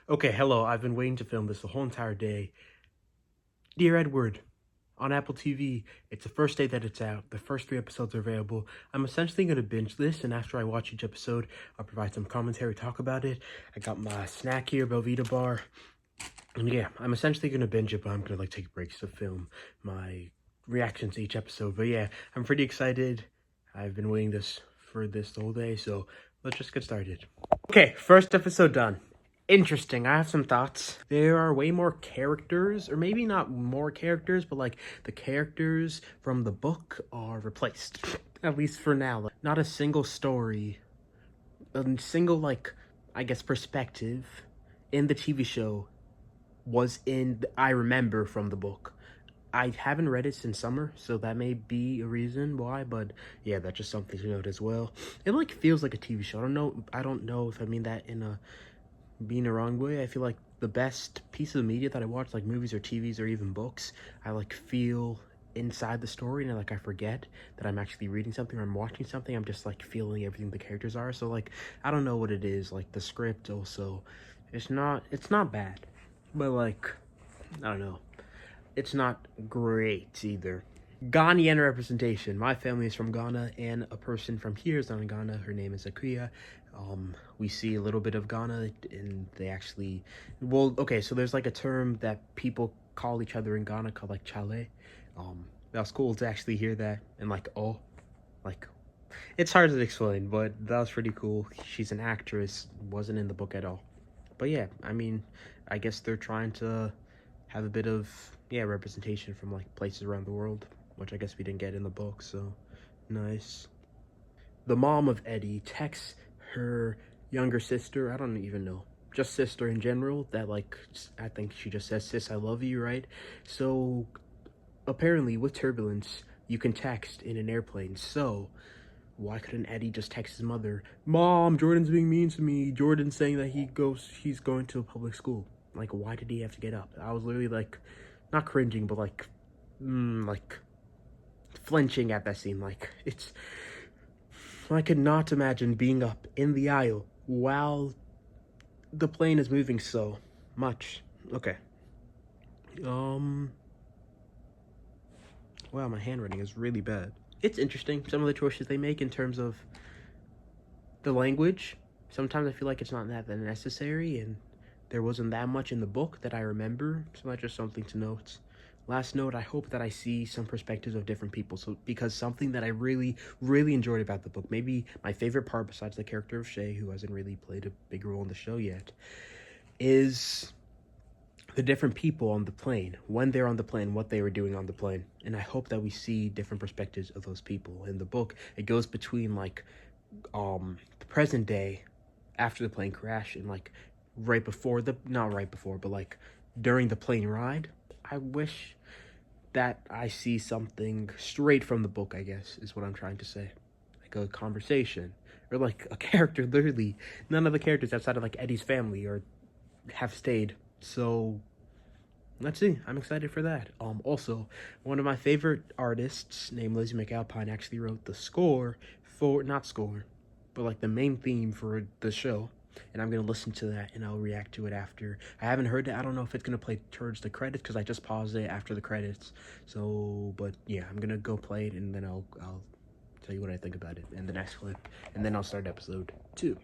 Okay, hello. I've been waiting to film this the whole entire day. Dear Edward, on Apple TV, it's the first day that it's out. The first 3 episodes are available. I'm essentially going to binge this, and after I watch each episode, I'll provide some commentary, talk about it. I got my snack here, Belvita bar. And yeah, I'm essentially going to binge it, but I'm going to take breaks to film my reactions to each episode. But yeah, I'm pretty excited. I've been waiting for this the whole day, so let's just get started. Okay, first episode done. Interesting. I have some thoughts. There are way more characters, or maybe not more characters, but the characters from the book are replaced. At least for now. Not a single story, a single, I guess, perspective in the TV show was I remember from the book. I haven't read it since summer, so that may be a reason why, but yeah, that's just something to note as well. It feels like a TV show. I don't know if I mean that in a being a wrong way. I feel like the best piece of media that I watch, like movies or TVs or even books, I feel inside the story, and I forget that I'm actually reading something or I'm watching something. I'm just feeling everything the characters are. So I don't know what it is. The script also, it's not bad, but I don't know. It's not great either. Ghanaian representation. My family is from Ghana, and a person from here is not in Ghana. Her name is Akuya. We see a little bit of Ghana, and they actually, well, okay, so there's a term that people call each other in Ghana called chale. That was cool to actually hear that, and oh, like, it's hard to explain, but that was pretty cool. She's an actress, wasn't in the book at all. But yeah, I mean, I guess they're trying to have a bit of, yeah, representation from places around the world, which I guess we didn't get in the book, so nice. The mom of Eddie texts her younger sister, I don't even know, just sister in general, that I think she just says, sis, I love you, right? So apparently with turbulence, you can text in an airplane, so why couldn't Eddie just text his mother, Mom, Jordan's being mean to me, Jordan's saying that he's going to a public school. Why did he have to get up? I was literally not cringing, but flinching at that scene. I could not imagine being up in the aisle while the plane is moving so much. Okay. Wow, my handwriting is really bad. It's interesting, some of the choices they make in terms of the language. Sometimes I feel like it's not that necessary, and there wasn't that much in the book that I remember, so that's just something to note. Last note, I hope that I see some perspectives of different people, so because something that I really, really enjoyed about the book, maybe my favorite part besides the character of Shay, who hasn't really played a big role in the show yet, is the different people on the plane, when they're on the plane, what they were doing on the plane. And I hope that we see different perspectives of those people. In the book, it goes between the present day after the plane crash and right before not right before, but during the plane ride. I wish that I see something straight from the book, I guess, is what I'm trying to say. A conversation, or a character, literally. None of the characters outside of Eddie's family or have stayed. So let's see. I'm excited for that. Also, one of my favorite artists named Lizzy McAlpine actually wrote the score for, not score, but the main theme for the show. And I'm gonna listen to that and I'll react to it after. I haven't heard it. I don't know if it's gonna play towards the credits because I just paused it after the credits. So, but yeah, I'm gonna go play it and then I'll tell you what I think about it in the next clip, and then I'll start episode 2.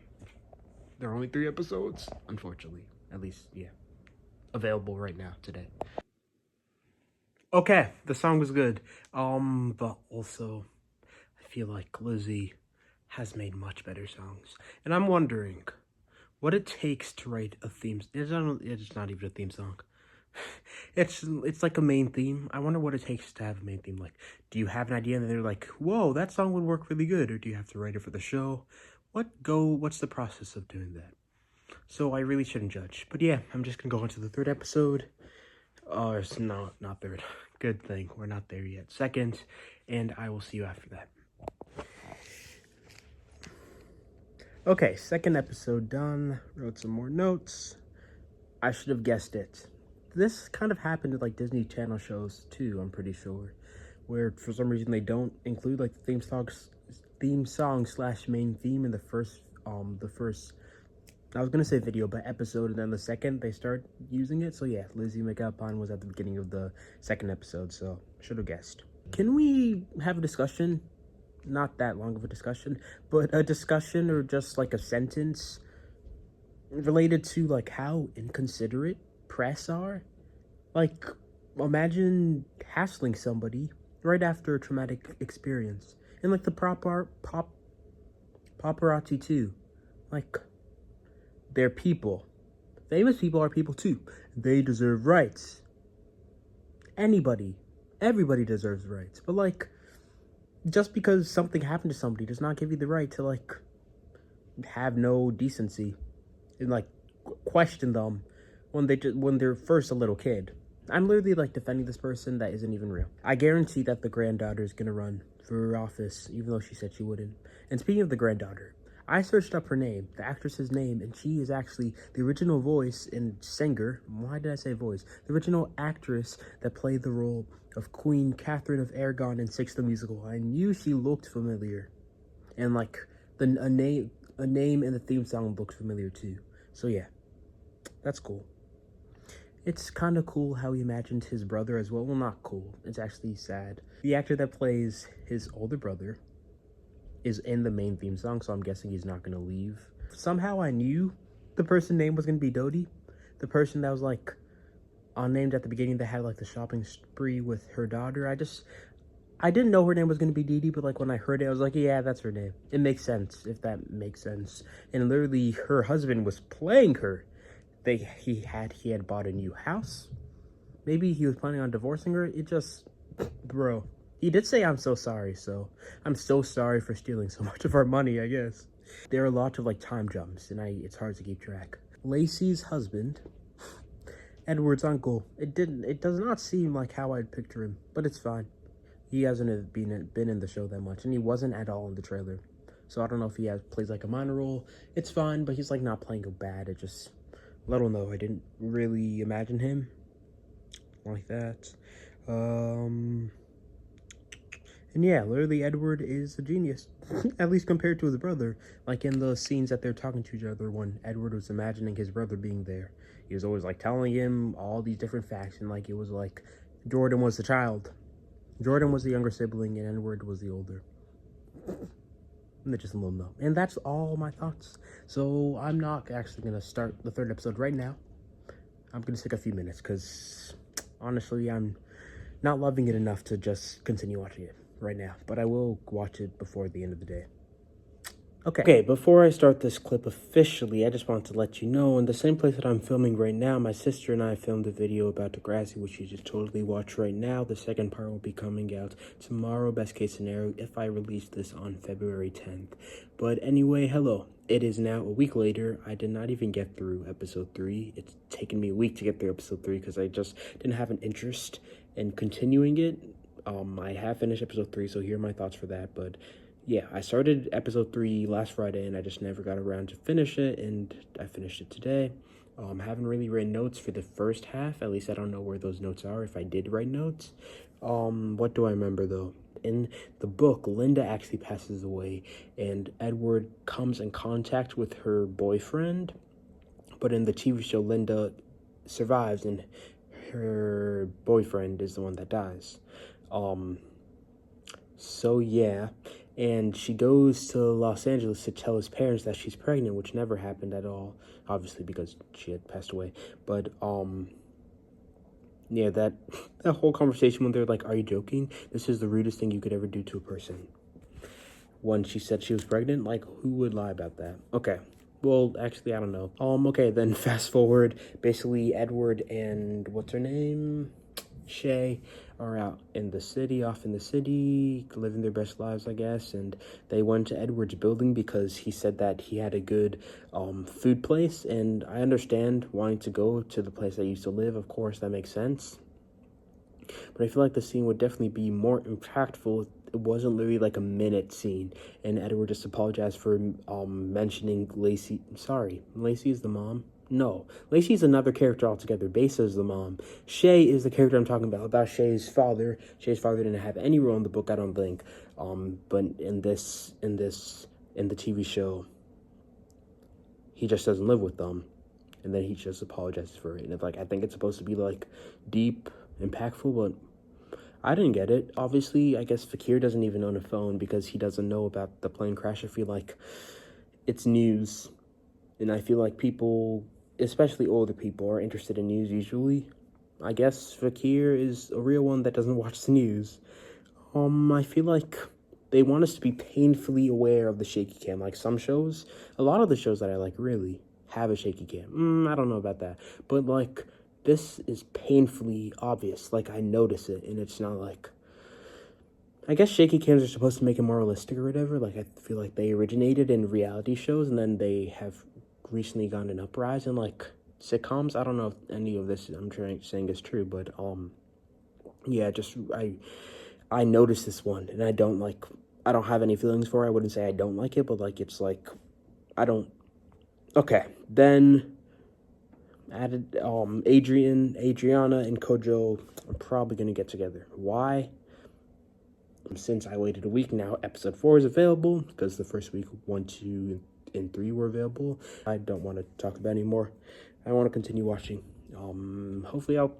There are only 3 episodes, unfortunately. At least, yeah, available right now today. Okay, the song was good. But also, I feel like Lizzy has made much better songs, and I'm wondering what it takes to write a theme. It's not even a theme song. It's like a main theme. I wonder what it takes to have a main theme. Do you have an idea and they're like, whoa, that song would work really good, or do you have to write it for the show? What's the process of doing that? So I really shouldn't judge. But yeah, I'm just gonna go into the 3rd episode. Oh, it's not 3rd. Good thing we're not there yet. 2nd, and I will see you after that. Okay, 2nd episode done. Wrote some more notes. I should have guessed it. This kind of happened to Disney Channel shows too, I'm pretty sure, where for some reason they don't include the theme song slash main theme in the first I was gonna say video, but episode, and then the second they start using it. So yeah, Lizzie McAlpine was at the beginning of the second episode, so should have guessed. Can we have a discussion? Not that long of a discussion, but a discussion or just like a sentence related to like how inconsiderate press are. Like, imagine hassling somebody right after a traumatic experience, and like the paparazzi too. Like, they're people. Famous people are people too. They deserve rights. Everybody deserves rights. But like, just because something happened to somebody does not give you the right to like have no decency and like question them when they're first a little kid. I'm literally like defending this person that isn't even real. I guarantee that the granddaughter is gonna run for office, even though she said she wouldn't. And speaking of the granddaughter, I searched up her name, the actress's name, and she is actually the original voice and singer. Why did I say voice? The original actress that played the role of Queen Catherine of Aragon in Six the Musical. I knew she looked familiar, and like a name in the theme song looked familiar too. So yeah, that's cool. It's kind of cool how he imagined his brother as well. Well, not cool. It's actually sad. The actor that plays his older brother is in the main theme song, so I'm guessing he's not going to leave. Somehow I knew the person's name was going to be Dodie. The person that was like unnamed at the beginning that had like the shopping spree with her daughter. I didn't know her name was going to be Dee Dee, but like when I heard it, I was like, yeah, that's her name. It makes sense, if that makes sense. And literally her husband was playing her. He had bought a new house. Maybe he was planning on divorcing her. It just, bro. He did say, I'm so sorry, so I'm so sorry for stealing so much of our money, I guess. There are lots of like time jumps, and it's hard to keep track. Lacey's husband, Edward's uncle, it does not seem like how I'd picture him, but it's fine. He hasn't been in the show that much, and he wasn't at all in the trailer. So I don't know if he plays like a minor role. It's fine, but he's like not playing bad. It just, little know, I didn't really imagine him like that. And yeah, literally Edward is a genius, at least compared to his brother. Like in the scenes that they're talking to each other when Edward was imagining his brother being there. He was always like telling him all these different facts, and like it was like Jordan was the child. Jordan was the younger sibling and Edward was the older. And just a little note. And that's all my thoughts. So I'm not actually going to start the third episode right now. I'm going to take a few minutes because honestly, I'm not loving it enough to just continue watching it right now. But I will watch it before the end of the day. Okay, before I start this clip officially, I just want to let you know, in the same place that I'm filming right now, my sister and I filmed a video about Degrassi, which you should totally watch right now. The second part will be coming out tomorrow, best case scenario, if I release this on February 10th. But anyway, hello. It is now a week later. I did not even get through episode 3. It's taken me a week to get through episode 3 because I just didn't have an interest in continuing it. I have finished episode 3, so here are my thoughts for that, but yeah, I started episode 3 last Friday, and I just never got around to finish it, and I finished it today. Haven't really written notes for the first half. At least I don't know where those notes are, if I did write notes. What do I remember, though? In the book, Linda actually passes away, and Edward comes in contact with her boyfriend. But in the TV show, Linda survives, and her boyfriend is the one that dies. So yeah, and she goes to Los Angeles to tell his parents that she's pregnant, which never happened at all, obviously because she had passed away. But yeah, that whole conversation when they're like, are you joking? This is the rudest thing you could ever do to a person. When she said she was pregnant, like, who would lie about that? Okay, well, actually, I don't know. Okay, then fast forward, basically Edward and what's her name? Shay are out in the city, off in the city, living their best lives, I guess, and they went to Edward's building because he said that he had a good food place, and I understand wanting to go to the place I used to live. Of course, that makes sense. But I feel like the scene would definitely be more impactful. It wasn't literally like a minute scene, and Edward just apologized for mentioning Lacey. Sorry, Lacey is the mom. No, Lacey's another character altogether. Besa is the mom. Shay is the character I'm talking about Shay's father. Shay's father didn't have any role in the book, I don't think. But in the TV show, he just doesn't live with them, and then he just apologizes for it. And like, I think it's supposed to be like deep, impactful, but I didn't get it. Obviously, I guess Fakir doesn't even own a phone because he doesn't know about the plane crash. I feel like it's news, and I feel like people, especially older people, are interested in news usually. I guess Fakir is a real one that doesn't watch the news. I feel like they want us to be painfully aware of the shaky cam. Like some shows, a lot of the shows that I like really have a shaky cam. I don't know about that, but like this is painfully obvious. Like I notice it, and it's not like. I guess shaky cams are supposed to make it more realistic or whatever. Like I feel like they originated in reality shows, and then they have recently gone an uprise in like sitcoms. I don't know if any of this I'm saying is true, but yeah, just I noticed this one, and I don't have any feelings for it. I wouldn't say I don't like it, but like it's like I don't. Okay, then added Adriana, and Kojo are probably gonna get together. Why? Since I waited a week now, episode 4 is available because the first week 1, 2, and 3 were available. I don't want to talk about anymore. I want to continue watching. Hopefully I'll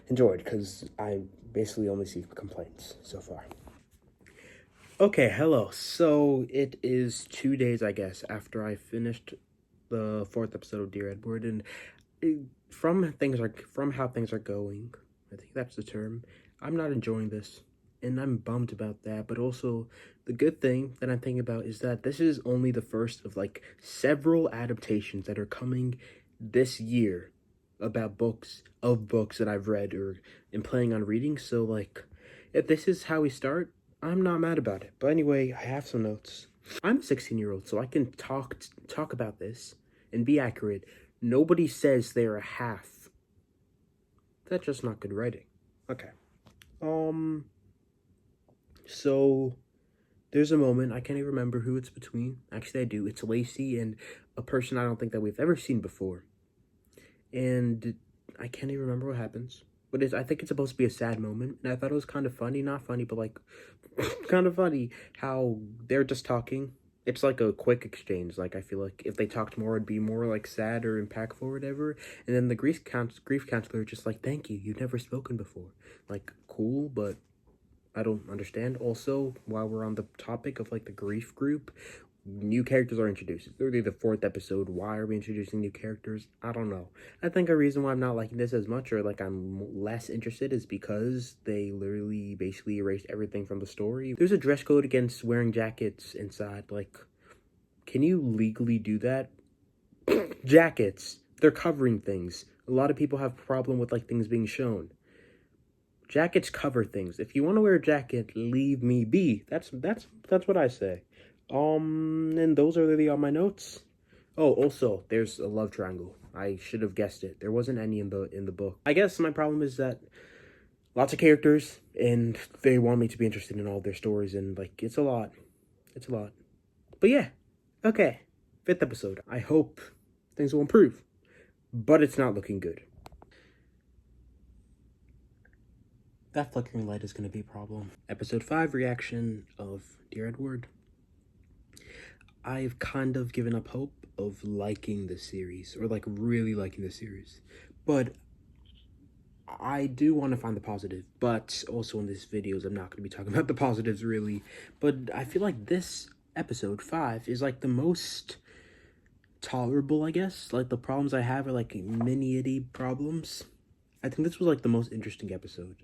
enjoy it because I basically only see complaints so far. Okay, hello. So it is 2 days, I guess, after I finished the 4th episode of Dear Edward, and from how things are going, I think that's the term. I'm not enjoying this, and I'm bummed about that. But also, the good thing that I'm thinking about is that this is only the first of like several adaptations that are coming this year about books that I've read or am planning on reading. So like, if this is how we start, I'm not mad about it. But anyway, I have some notes. I'm a 16-year-old, so I can talk about this and be accurate. Nobody says they're a half. That's just not good writing. Okay. So there's a moment, I can't even remember who it's between. Actually, I do. It's Lacey and a person I don't think that we've ever seen before. And I can't even remember what happens. But I think it's supposed to be a sad moment. And I thought it was kind of funny. Not funny, but like kind of funny how they're just talking. It's like a quick exchange. Like I feel like if they talked more, it'd be more like sad or impactful or whatever. And then the grief counselor just like, thank you. You've never spoken before. Like cool, but I don't understand. Also, while we're on the topic of like the grief group, new characters are introduced. It's literally the 4th episode. Why are we introducing new characters? I don't know. I think a reason why I'm not liking this as much, or like I'm less interested, is because they literally basically erased everything from the story. There's a dress code against wearing jackets inside. Like, can you legally do that? Jackets. They're covering things. A lot of people have problem with like things being shown. Jackets cover things. If you want to wear a jacket, leave me be. That's what I say. And those are really all my notes. Oh, also, there's a love triangle. I should have guessed it. There wasn't any in the book. I guess my problem is that lots of characters, and they want me to be interested in all their stories, and like it's a lot. It's a lot. But yeah, okay. 5th episode. I hope things will improve, but it's not looking good. That flickering light is going to be a problem. Episode 5 reaction of Dear Edward. I've kind of given up hope of liking the series, or like really liking the series. But I do want to find the positive. But also in these videos, I'm not going to be talking about the positives really. But I feel like this episode 5 is like the most tolerable, I guess. Like the problems I have are like mini-itty problems. I think this was like the most interesting episode.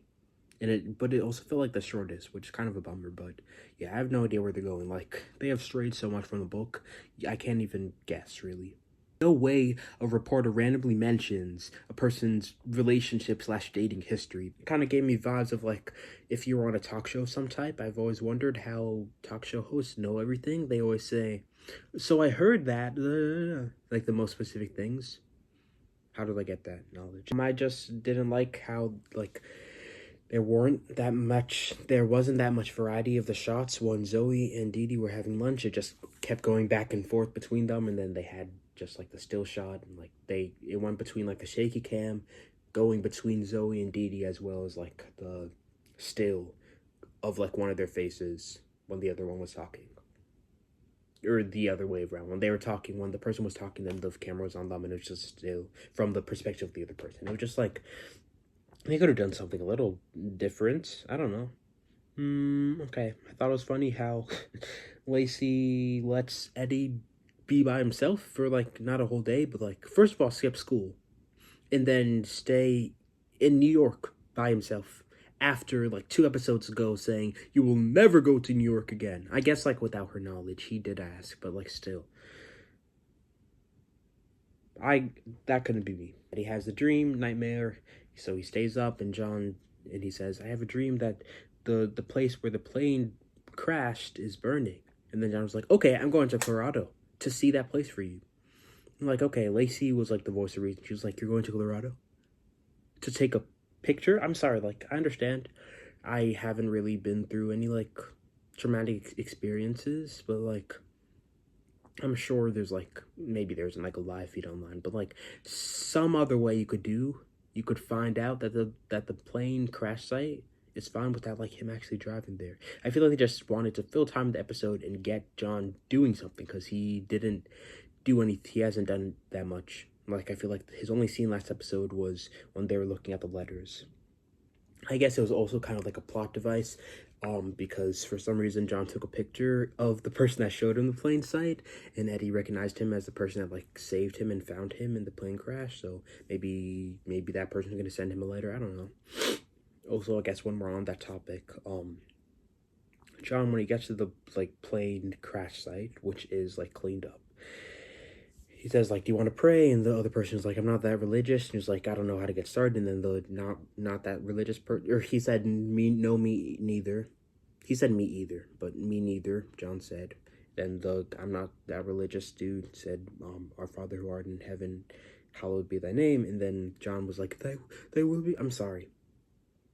But it also felt like the shortest, which is kind of a bummer. But yeah, I have no idea where they're going. Like they have strayed so much from the book, I can't even guess really. No way a reporter randomly mentions a person's relationship / dating history. It kind of gave me vibes of like if you were on a talk show of some type. I've always wondered how talk show hosts know everything. They always say, "So I heard that," like the most specific things. How did I get that knowledge? I just didn't like how like there wasn't that much variety of the shots. When Zoe and Dee Dee were having lunch, it just kept going back and forth between them, and then they had just like the still shot, and like it went between like the shaky cam, going between Zoe and Dee Dee, as well as like the still of like one of their faces when the other one was talking. or the other way around. When they were talking, when the person was talking, then the camera was on them, and it was just still from the perspective of the other person. It was just like, they could have done something a little different. I don't know. Okay. I thought it was funny how Lacey lets Eddie be by himself for, like, not a whole day, but, like, first of all, skip school, and then stay in New York by himself after, like, 2 episodes ago saying, you will never go to New York again. I guess, like, without her knowledge, he did ask, but, like, still. That couldn't be me. He has the dream, nightmare, so he stays up, and he says, I have a dream that the place where the plane crashed is burning. And then John was like, okay, I'm going to Colorado to see that place for you. I'm like, okay, Lacey was like the voice of reason. She was like, you're going to Colorado to take a picture? I'm sorry, like, I understand. I haven't really been through any, like, traumatic experiences, but, like, I'm sure there's, like, maybe there's, like, a live feed online, but, like, some other way you could find out that the plane crash site is fine without, like, him actually driving there. I feel like they just wanted to fill time in the episode and get John doing something, because he didn't do anything. He hasn't done that much. Like, I feel like his only scene last episode was when they were looking at the letters. I guess it was also kind of like a plot device, because for some reason John took a picture of the person that showed him the plane site, and Eddie recognized him as the person that, like, saved him and found him in the plane crash. So maybe that person's gonna send him a letter. I don't know. Also, I guess when we're on that topic, John, when he gets to the, like, plane crash site, which is, like, cleaned up, he says, like, do you want to pray? And the other person's like, I'm not that religious. And he's like, I don't know how to get started. And then the not that religious person, or he said, me neither. He said me either, but me neither, John said. Then the I'm not that religious dude said, our Father who art in heaven, hallowed be thy name. And then John was like, they will be. I'm sorry.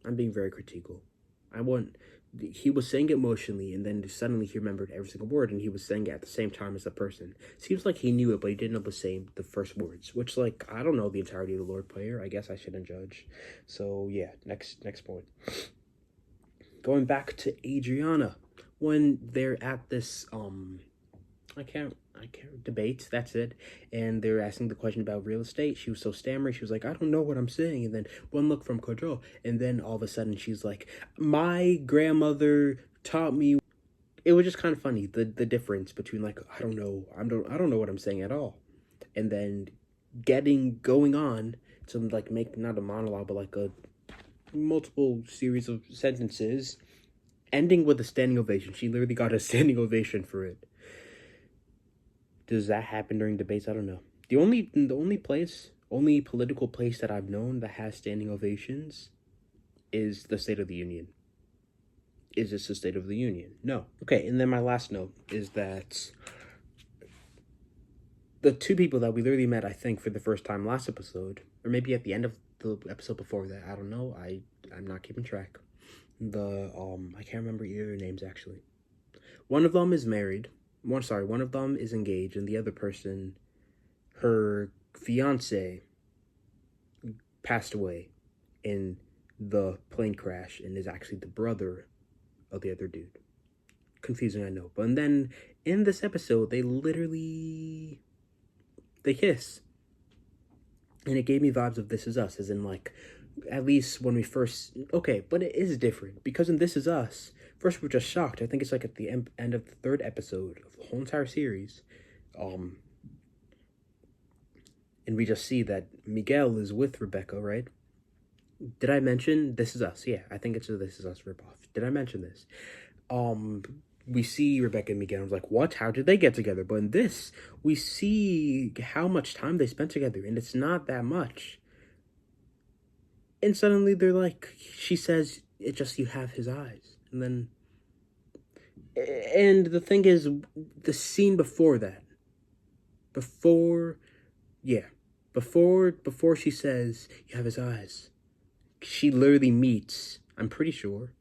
I'm being very critical. He was saying it emotionally, and then suddenly he remembered every single word, and he was saying it at the same time as the person. Seems like he knew it, but he didn't know the first words, which, like, I don't know the entirety of the Lord Prayer. I guess I shouldn't judge. So, yeah, next point. Going back to Adriana, when they're at this, I can't debate, that's it, and they're asking the question about real estate. She was so stammery, she was like, I don't know what I'm saying. And then one look from Kojo, and then all of a sudden she's like, my grandmother taught me. It was just kind of funny, the difference between, like, I don't know what I'm saying at all, and then going on to, like, make not a monologue, but like a multiple series of sentences ending with a standing ovation. She literally got a standing ovation for it. Does that happen during debates? I don't know. The only political place that I've known that has standing ovations is the State of the Union. Is this the State of the Union? No. Okay, and then my last note is that the two people that we literally met, I think, for the first time last episode, or maybe at the end of the episode before that, I don't know. I'm not keeping track. I can't remember either of their names, actually. One of them is married. One of them is engaged, and the other person, her fiance, passed away in the plane crash and is actually the brother of the other dude. Confusing, I know. But then in this episode, they kiss. And it gave me vibes of This Is Us, as in, like, at least when we first... Okay, but it is different, because in This Is Us, first we're just shocked. I think it's, like, at the end of the 3rd episode of the whole entire series. And we just see that Miguel is with Rebecca, right? Did I mention This Is Us? Yeah, I think it's a This Is Us ripoff. Did I mention this? We see Rebecca and Miguel. I was like, what? How did they get together? But in this, we see how much time they spent together, and it's not that much. And suddenly they're like, she says, it just, you have his eyes. And then, and the thing is, the scene before that, before she says, you have his eyes, she literally meets, I'm pretty sure,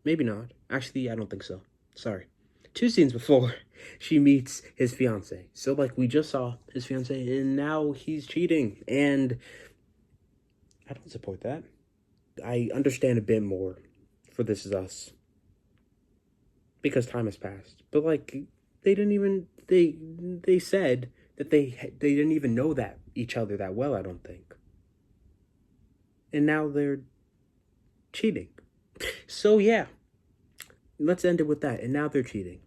maybe not, actually, I don't think so, sorry, 2 scenes before, she meets his fiance. So, like, we just saw his fiance, and now he's cheating, and I don't support that. I understand a bit more for This Is Us, because time has passed, but, like, they didn't even, they said that they didn't even know that each other that well, I don't think. And now they're cheating. So yeah, let's end it with that. And now they're cheating.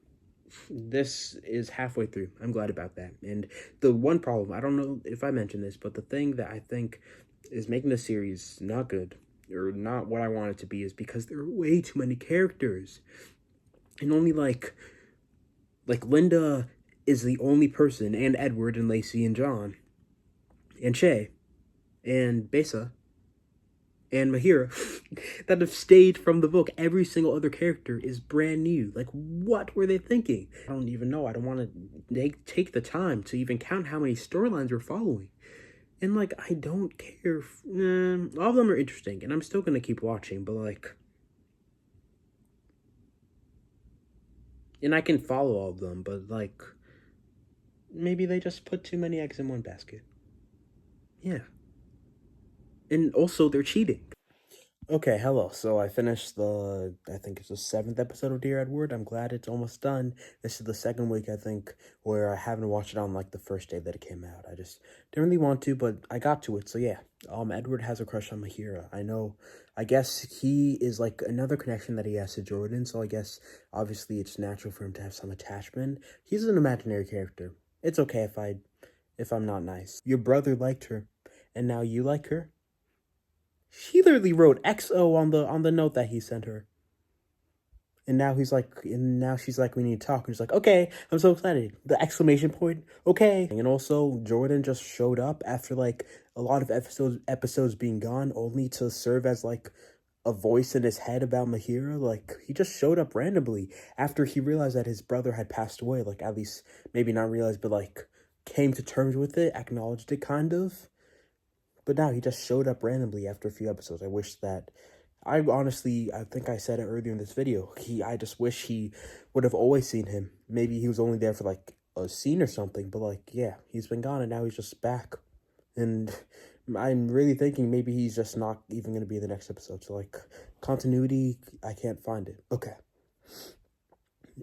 This is halfway through. I'm glad about that. And the one problem, I don't know if I mentioned this, but the thing that I think is making the series not good, or not what I want it to be, is because there are way too many characters. And only like Linda is the only person, and Edward and Lacey and John and Shay and Besa and Mahira that have stayed from the book. Every single other character is brand new. Like, what were they thinking? I don't even know. I don't want to take the time to even count how many storylines we're following. And, like, I don't care. All of them are interesting, and I'm still going to keep watching, but, like... And I can follow all of them, but, like... Maybe they just put too many eggs in one basket. Yeah. And also, they're cheating. Okay, hello. So I finished I think it's the 7th episode of Dear Edward. I'm glad it's almost done. This is the second week, I think, where I haven't watched it on, like, the first day that it came out. I just didn't really want to, but I got to it, so yeah. Edward has a crush on Mahira. I guess he is, like, another connection that he has to Jordan, so I guess, obviously, it's natural for him to have some attachment. He's an imaginary character. It's okay if I'm not nice. Your brother liked her, and now you like her? She literally wrote XO on the note that he sent her. And now she's like, we need to talk. And he's like, okay, I'm so excited. The exclamation point, okay. And also, Jordan just showed up after, like, a lot of episodes being gone, only to serve as, like, a voice in his head about Mahira. Like, he just showed up randomly after he realized that his brother had passed away. Like, at least, maybe not realized, but, like, came to terms with it, acknowledged it, kind of. But now he just showed up randomly after a few episodes. I think I said it earlier in this video. I just wish he would have always seen him. Maybe he was only there for, like, a scene or something. But, like, yeah, he's been gone and now he's just back. And I'm really thinking maybe he's just not even going to be in the next episode. So, like, continuity, I can't find it. Okay.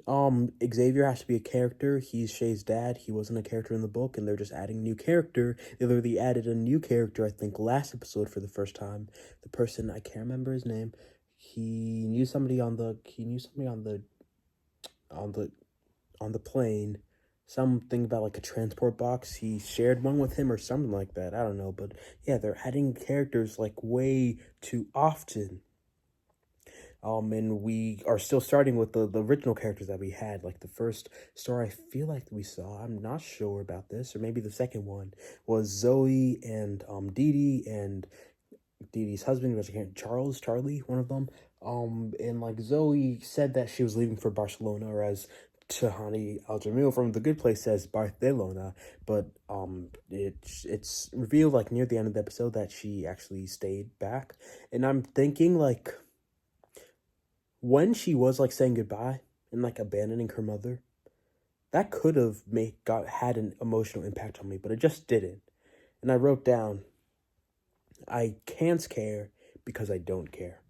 Xavier has to be a character. He's Shay's dad. He wasn't a character in the book, and they're just adding a new character. They literally added a new character, I think, last episode for the first time. The person, I can't remember his name. He knew somebody on the plane. Something about, like, a transport box. He shared one with him or something like that. I don't know, but yeah, they're adding characters, like, way too often. And we are still starting with the original characters that we had. Like, the first story I feel like we saw, I'm not sure about this, or maybe the second one, was Zoe and Dee Dee and Dee Dee's husband, which I can't, Charlie, one of them. And, like, Zoe said that she was leaving for Barcelona, or as Tahani Al-Jamil from The Good Place says, Barcelona. But it's revealed, like, near the end of the episode that she actually stayed back. And I'm thinking, like, when she was, like, saying goodbye and, like, abandoning her mother, that could have had an emotional impact on me, but it just didn't. And I wrote down, I can't care because I don't care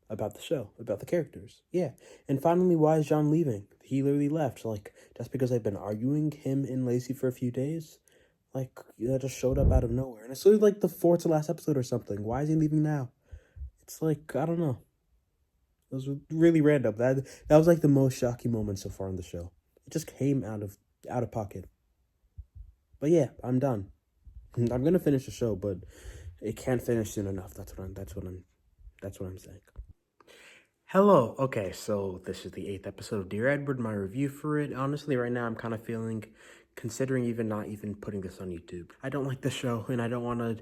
about the show, about the characters. Yeah. And finally, why is John leaving? He literally left, like, just because I've been arguing him and Lacey for a few days. Like, that just showed up out of nowhere. And it's literally, like, the 4th to last episode or something. Why is he leaving now? It's like, I don't know. It was really random. That was, like, the most shocking moment so far in the show. It just came out of pocket. But yeah, I'm done. I'm gonna finish the show, but it can't finish soon enough. That's what I'm saying. Hello. Okay, so this is the 8th episode of Dear Edward. My review for it. Honestly, right now I'm kind of considering not even putting this on YouTube. I don't like the show, and I don't want to.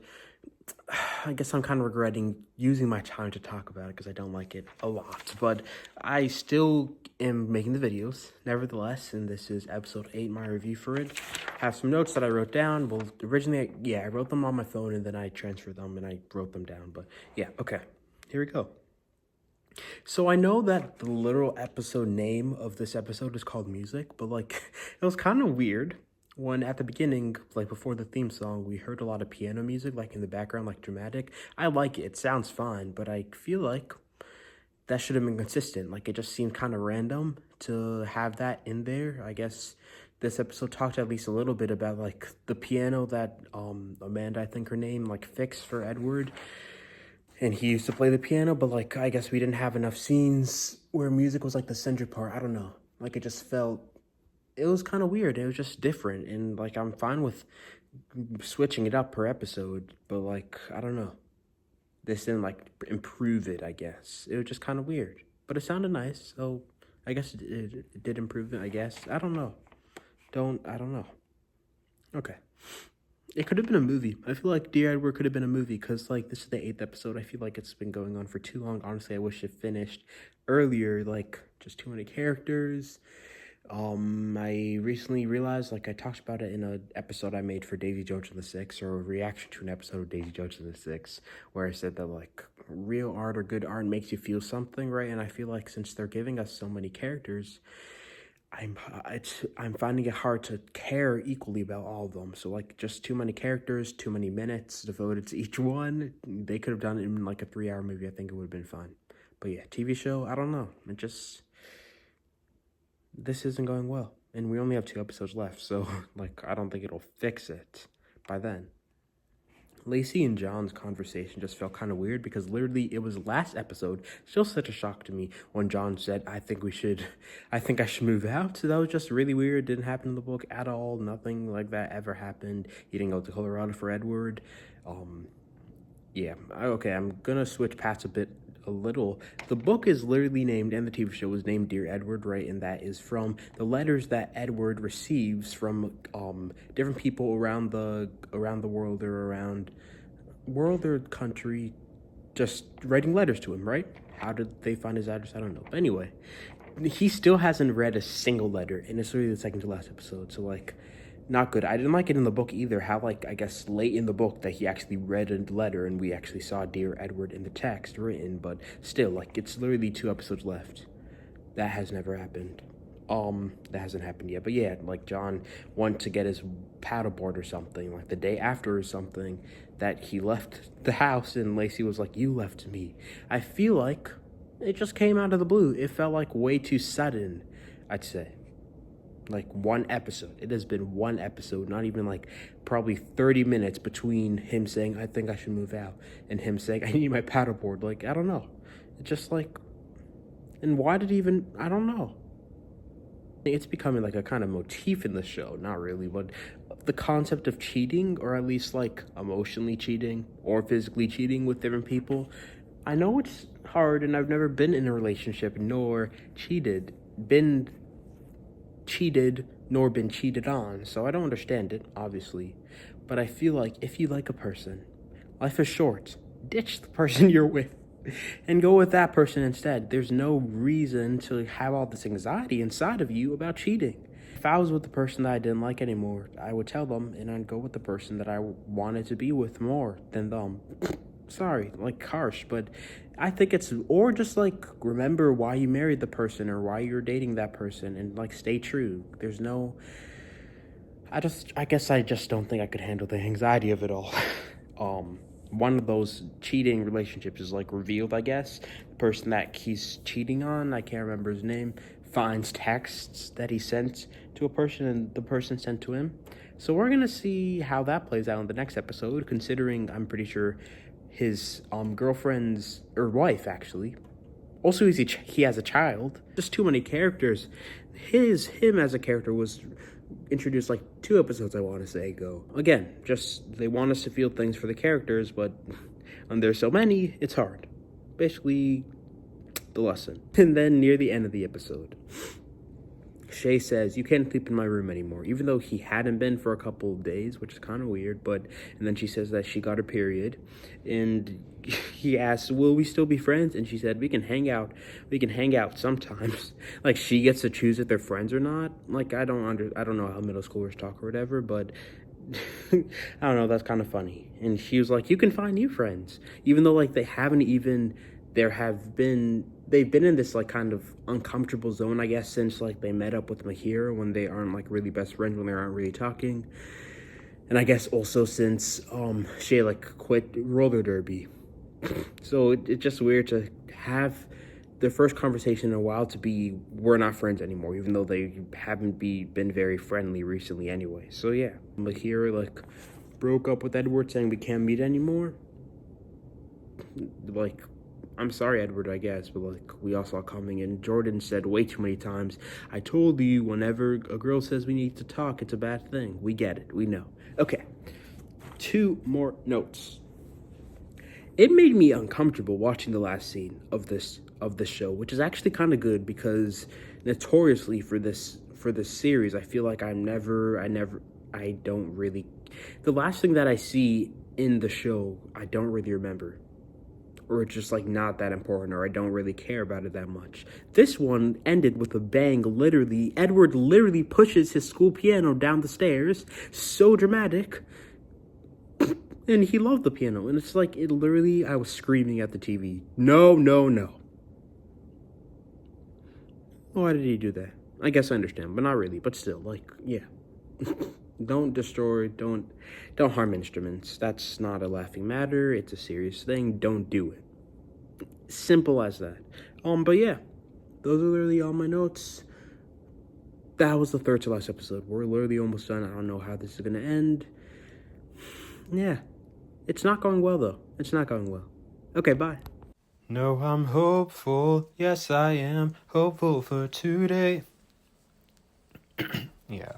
I guess I'm kind of regretting using my time to talk about it because I don't like it a lot. But I still am making the videos, nevertheless, and this is episode 8, my review for it. I have some notes that I wrote down. Well, originally, I wrote them on my phone, and then I transferred them, and I wrote them down. But yeah, okay, here we go. So I know that the literal episode name of this episode is called Music, but, like, it was kind of weird when at the beginning, like, before the theme song, we heard a lot of piano music, like, in the background, like, dramatic. I like it. It sounds fine, but I feel like that should have been consistent. Like, it just seemed kind of random to have that in there. I guess this episode talked at least a little bit about, like, the piano that Amanda, I think her name, like, fixed for Edward. And he used to play the piano, but, like, I guess we didn't have enough scenes where music was, like, the central part. I don't know. Like, it just felt, it was kind of weird. It was just different. And, like, I'm fine with switching it up per episode, but, like, I don't know. This didn't, like, improve it, I guess. It was just kind of weird. But it sounded nice, so I guess it did improve it, I guess. I don't know. I don't know. Okay. It could have been a movie. I feel like Dear Edward could have been a movie because, like, this is the 8th episode. I feel like it's been going on for too long. Honestly, I wish it finished earlier. Like, just too many characters. I recently realized, like, I talked about it in an episode I made for Daisy Jones and the Six, or a reaction to an episode of Daisy Jones and the Six, where I said that, like, real art or good art makes you feel something, right? And I feel like since they're giving us so many characters, I'm finding it hard to care equally about all of them. So, like, just too many characters, too many minutes devoted to each one. They could have done it in, like, a 3-hour movie. I think it would have been fine. But yeah, TV show, I don't know. This isn't going well. And we only have 2 episodes left, so, like, I don't think it'll fix it by then. Lacey and John's conversation just felt kind of weird because literally it was last episode. Still such a shock to me when John said, I think I should move out. So that was just really weird. Didn't happen in the book at all. Nothing like that ever happened. He didn't go to Colorado for Edward. Yeah, okay, I'm gonna switch past a little. The book is literally named, and the TV show was named Dear Edward, right? And that is from the letters that Edward receives from different people around the world or country, just writing letters to him, right? How did they find his address? I don't know. But anyway, he still hasn't read a single letter, and it's really the second to last episode. So, like, not good. I didn't like it in the book either, how, like, I guess late in the book that he actually read a letter and we actually saw Dear Edward in the text written, but still, like, it's literally 2 episodes left. That has never happened. That hasn't happened yet. But yeah, like, John went to get his paddleboard or something, like, the day after or something, that he left the house and Lacey was like, you left me. I feel like it just came out of the blue. It felt like way too sudden, I'd say. Like, 1 episode. It has been 1 episode, not even, like, probably 30 minutes between him saying, I think I should move out, and him saying, I need my paddleboard. Like, I don't know. It's just, like, and why did he even, I don't know. It's becoming, like, a kind of motif in the show. Not really, but the concept of cheating, or at least, like, emotionally cheating, or physically cheating with different people. I know it's hard, and I've never been in a relationship, nor been cheated nor been cheated on, so I don't understand it, obviously. But I feel like if you like a person, life is short. Ditch the person you're with and go with that person instead. There's no reason to have all this anxiety inside of you about cheating. If I was with the person that I didn't like anymore, I would tell them and I'd go with the person that I wanted to be with more than them. Sorry, like, harsh, but I think it's, or just, like, remember why you married the person or why you're dating that person and, like, stay true. There's no, I guess I just don't think I could handle the anxiety of it all. One of those cheating relationships is, like, revealed, I guess. The person that he's cheating on, I can't remember his name, finds texts that he sent to a person and the person sent to him. So we're gonna see how that plays out in the next episode, considering I'm pretty sure his girlfriend's, or wife, actually. Also, he has a child. Just too many characters. Him as a character was introduced, like, 2 episodes, I want to say, ago. Again, just, they want us to feel things for the characters, but when there's so many, it's hard. Basically, the lesson. And then, near the end of the episode, Shay says, you can't sleep in my room anymore, even though he hadn't been for a couple of days, which is kind of weird, and then she says that she got her period, and he asks, will we still be friends? And she said, we can hang out sometimes. Like, she gets to choose if they're friends or not. Like, I don't know how middle schoolers talk or whatever, but I don't know, that's kind of funny. And she was like, you can find new friends, even though, like, they've been in this, like, kind of uncomfortable zone, I guess, since, like, they met up with Mahir when they aren't, like, really best friends, when they aren't really talking. And I guess also since Shay, like, quit roller derby. So it's just weird to have the first conversation in a while to be, we're not friends anymore, even though they haven't been very friendly recently anyway. So yeah, like here, like, broke up with Edward, saying we can't meet anymore. Like, I'm sorry, Edward, I guess, but like, we all saw coming. And Jordan said way too many times, I told you, whenever a girl says we need to talk, it's a bad thing. We get it, we know. Okay, 2 more notes. It made me uncomfortable watching the last scene of this show, which is actually kind of good, because notoriously for this series, I feel like I don't really, the last thing that I see in the show, I don't really remember, or it's just like not that important, or I don't really care about it that much. This one ended with a bang. Literally, Edward literally pushes his school piano down the stairs, so dramatic. And he loved the piano, and it's like, it literally, I was screaming at the TV, no, no, no. Why did he do that? I guess I understand, but not really, but still, like, yeah. Don't destroy, don't harm instruments. That's not a laughing matter, it's a serious thing, don't do it. Simple as that. But yeah, those are literally all my notes. That was the third to last episode. We're literally almost done. I don't know how this is gonna end. Yeah. It's not going well, though. It's not going well. Okay, bye. No, I'm hopeful. Yes, I am hopeful for today. Yeah.